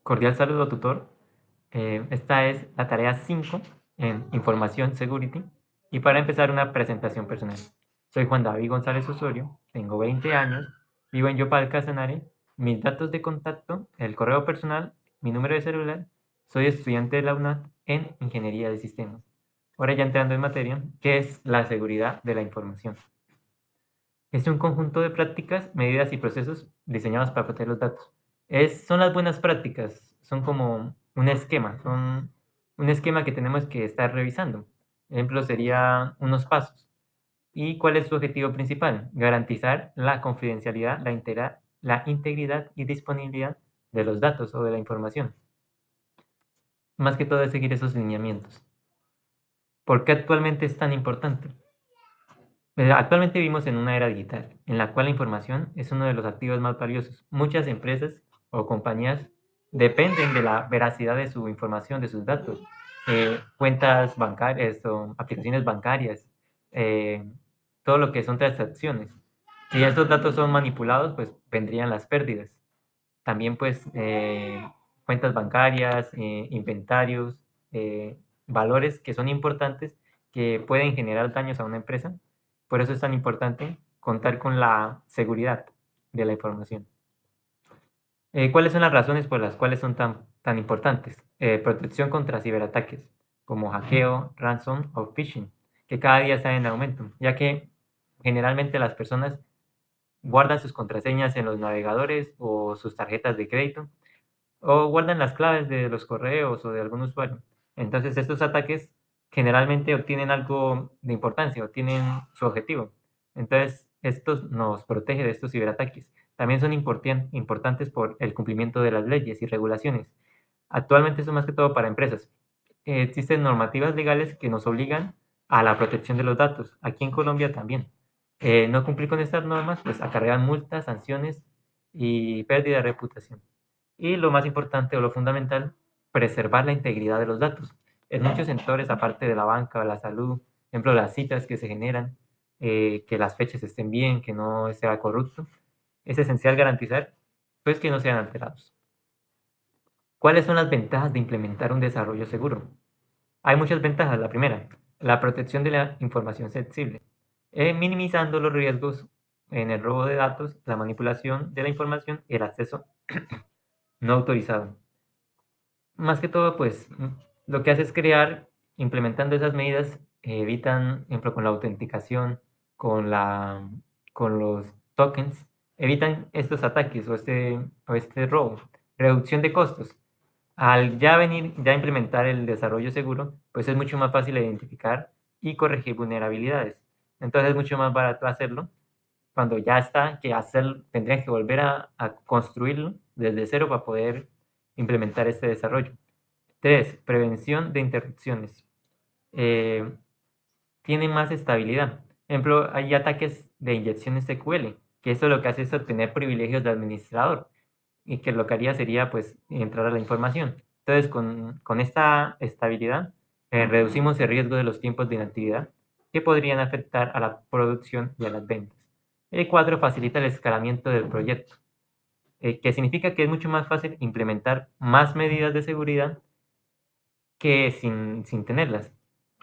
Cordial saludo, tutor. Esta es la tarea 5 en Información Security y para empezar una presentación personal. Soy Juan David González Osorio, tengo 20 años, vivo en Yopal, Casanare. Mis datos de contacto, el correo personal, mi número de celular. Soy estudiante de la UNAD en Ingeniería de Sistemas. Ahora ya entrando en materia, ¿qué es la seguridad de la información? Es un conjunto de prácticas, medidas y procesos diseñados para proteger los datos. Son las buenas prácticas, son como un esquema, son un esquema que tenemos que estar revisando. Ejemplo sería unos pasos. ¿Y cuál es su objetivo principal? Garantizar la confidencialidad, la integridad y disponibilidad de los datos o de la información. Más que todo es seguir esos lineamientos. ¿Por qué actualmente es tan importante? Actualmente vivimos en una era digital, en la cual la información es uno de los activos más valiosos. Muchas empresas o compañías dependen de la veracidad de su información, de sus datos. Cuentas bancarias o aplicaciones bancarias, eh, todo lo que son transacciones. Si estos datos son manipulados, pues vendrían las pérdidas. También, pues, cuentas bancarias, inventarios, valores que son importantes, que pueden generar daños a una empresa. Por eso es tan importante contar con la seguridad de la información. ¿Cuáles son las razones por las cuales son tan importantes? Protección contra ciberataques, como hackeo, ransom o phishing, que cada día están en aumento, ya que generalmente las personas guardan sus contraseñas en los navegadores o sus tarjetas de crédito o guardan las claves de los correos o de algún usuario. Entonces, estos ataques generalmente obtienen algo de importancia, obtienen su objetivo. Entonces, estos nos protege de estos ciberataques. También son importantes por el cumplimiento de las leyes y regulaciones. Actualmente son más que todo para empresas. Existen normativas legales que nos obligan a la protección de los datos. Aquí en Colombia también. No cumplir con estas normas, pues acarrean multas, sanciones y pérdida de reputación. Y lo más importante o lo fundamental, preservar la integridad de los datos. En muchos sectores, aparte de la banca o la salud, por ejemplo, las citas que se generan, que las fechas estén bien, que no sea corrupto, es esencial garantizar pues, que no sean alterados. ¿Cuáles son las ventajas de implementar un desarrollo seguro? Hay muchas ventajas. La primera, la protección de la información sensible, minimizando los riesgos en el robo de datos, la manipulación de la información y el acceso no autorizado. Más que todo, pues, lo que hace es implementando esas medidas, evitan, por ejemplo, con la autenticación, con la con los tokens, evitan estos ataques o este robo. Reducción de costos. Al ya implementar el desarrollo seguro, pues es mucho más fácil identificar y corregir vulnerabilidades. Entonces, es mucho más barato hacerlo cuando ya está, que tendrían que volver a construirlo desde cero para poder implementar este desarrollo. 3, prevención de interrupciones. Eh, Tiene más estabilidad. Por ejemplo, hay ataques de inyección SQL, que esto lo que hace es obtener privilegios de administrador y que lo que haría sería pues entrar a la información. Entonces, con esta estabilidad, reducimos el riesgo de los tiempos de inactividad que podrían afectar a la producción y a las ventas. El 4 facilita el escalamiento del proyecto, que significa que es mucho más fácil implementar más medidas de seguridad que sin tenerlas.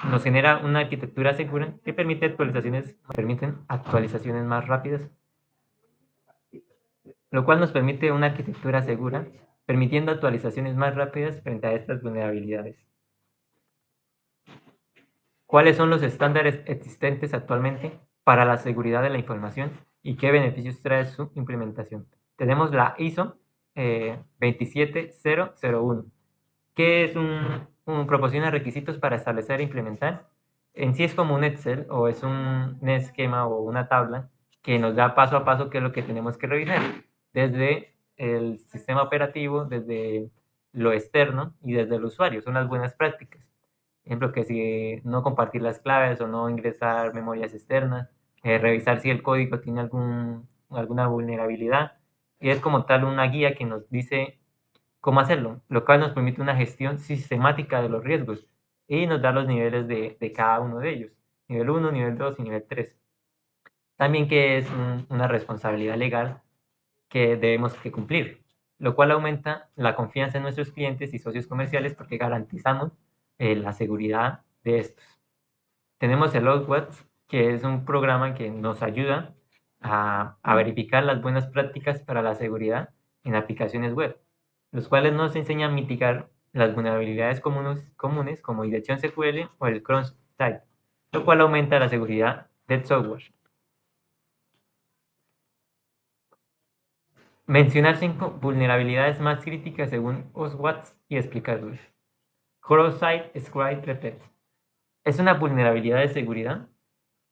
Nos genera una arquitectura segura que permiten actualizaciones más rápidas, lo cual nos permite una arquitectura segura, permitiendo actualizaciones más rápidas frente a estas vulnerabilidades. ¿Cuáles son los estándares existentes actualmente para la seguridad de la información y qué beneficios trae su implementación? Tenemos la ISO 27001, que proporciona requisitos para establecer e implementar. En sí es como un Excel o es un esquema o una tabla que nos da paso a paso qué es lo que tenemos que revisar, desde el sistema operativo, desde lo externo y desde el usuario. Son las buenas prácticas. Ejemplo, que si no compartir las claves o no ingresar memorias externas, revisar si el código tiene alguna vulnerabilidad. Y es como tal una guía que nos dice cómo hacerlo, lo cual nos permite una gestión sistemática de los riesgos y nos da los niveles de cada uno de ellos, nivel 1, nivel 2 y nivel 3. También que es una responsabilidad legal que debemos que cumplir. lo cual aumenta la confianza en nuestros clientes y socios comerciales porque garantizamos la seguridad de estos. Tenemos el OAuth, que es un programa que nos ayuda a verificar las buenas prácticas para la seguridad en aplicaciones web, los cuales nos enseñan a mitigar las vulnerabilidades comunes como inyección SQL o el cron-site, lo cual aumenta la seguridad del software. Mencionar 5 vulnerabilidades más críticas según OSWAT y explicarlas. Cross-site Scribe Repeat. Es una vulnerabilidad de seguridad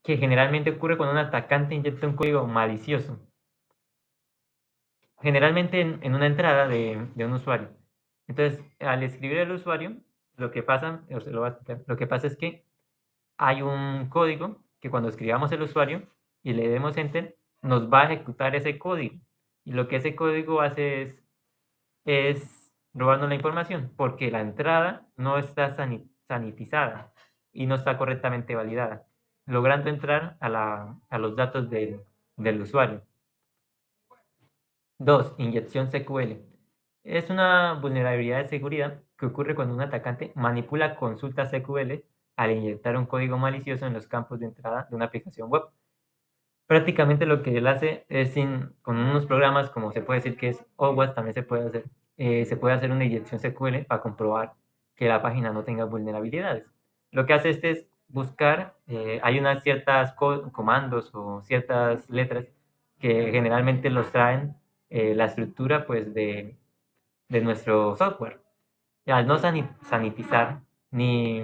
que generalmente ocurre cuando un atacante inyecta un código malicioso, generalmente en una entrada de un usuario. Entonces, al escribir el usuario, lo que pasa, lo que pasa es que hay un código que cuando escribamos el usuario y le demos enter, nos va a ejecutar ese código. Y lo que ese código hace es robarnos la información, porque la entrada no está sanitizada y no está correctamente validada, logrando entrar a los datos del usuario. 2. Inyección SQL. Es una vulnerabilidad de seguridad que ocurre cuando un atacante manipula consultas SQL al inyectar un código malicioso en los campos de entrada de una aplicación web. Prácticamente lo que él hace es con unos programas como se puede decir que es OWASP, también se puede hacer una inyección SQL para comprobar que la página no tenga vulnerabilidades. Lo que hace este es buscar, hay unas ciertas comandos o ciertas letras que generalmente los traen la estructura pues de nuestro software. Y al no sanitizar ni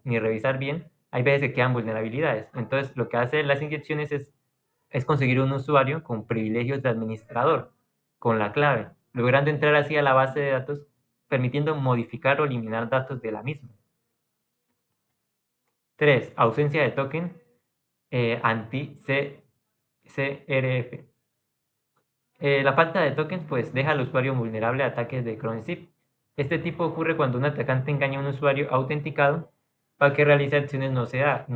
revisar bien, hay veces que quedan vulnerabilidades. Entonces, lo que hacen las inyecciones es conseguir un usuario con privilegios de administrador, con la clave, logrando entrar así a la base de datos, permitiendo modificar o eliminar datos de la misma. 3. Ausencia de token anti-CRF. La falta de tokens pues deja al usuario vulnerable a ataques de cron-zip. Este tipo ocurre cuando un atacante engaña a un usuario autenticado para que realice acciones no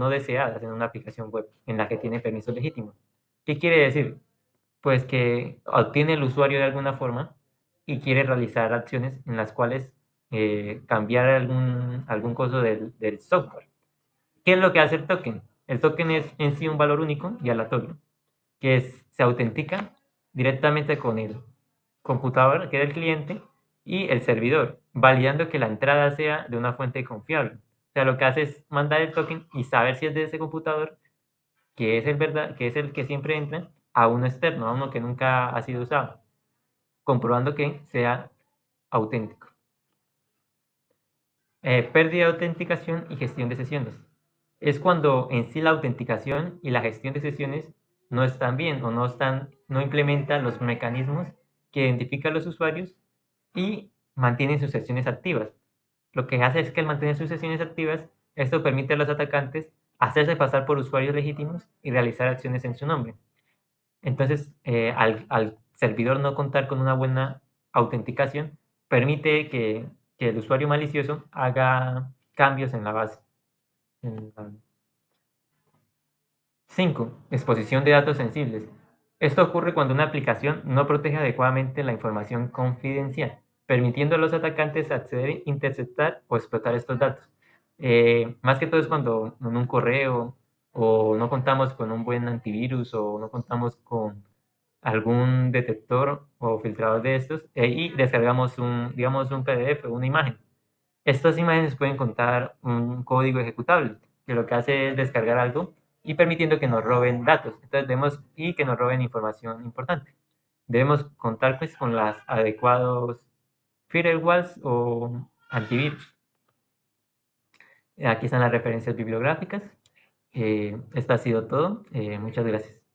deseadas en una aplicación web en la que tiene permiso legítimo. ¿Qué quiere decir? Pues que obtiene el usuario de alguna forma y quiere realizar acciones en las cuales cambiar algún coso del software. ¿Qué es lo que hace el token? El token es en sí un valor único y aleatorio que se autentica directamente con el computador, que es el cliente, y el servidor, validando que la entrada sea de una fuente confiable. O sea, lo que hace es mandar el token y saber si es de ese computador, que es el que siempre entra, a uno externo, a uno que nunca ha sido usado, comprobando que sea auténtico. Pérdida de autenticación y gestión de sesiones. Es cuando en sí la autenticación y la gestión de sesiones no están bien o no implementan los mecanismos que identifican a los usuarios y mantienen sus sesiones activas. Lo que hace es que al mantener sus sesiones activas, esto permite a los atacantes hacerse pasar por usuarios legítimos y realizar acciones en su nombre. Entonces, al servidor no contar con una buena autenticación, permite que el usuario malicioso haga cambios en la base. 5. Exposición de datos sensibles. Esto ocurre cuando una aplicación no protege adecuadamente la información confidencial, permitiendo a los atacantes acceder, interceptar o explotar estos datos. Más que todo es cuando en un correo o no contamos con un buen antivirus o no contamos con algún detector o filtrador de estos y descargamos digamos, un PDF o una imagen. Estas imágenes pueden contar un código ejecutable, que lo que hace es descargar algo y permitiendo que nos roben datos. Y que nos roben información importante. Debemos contar pues con los adecuados firewalls o antivirus. Aquí están las referencias bibliográficas. Esto ha sido todo. Muchas gracias.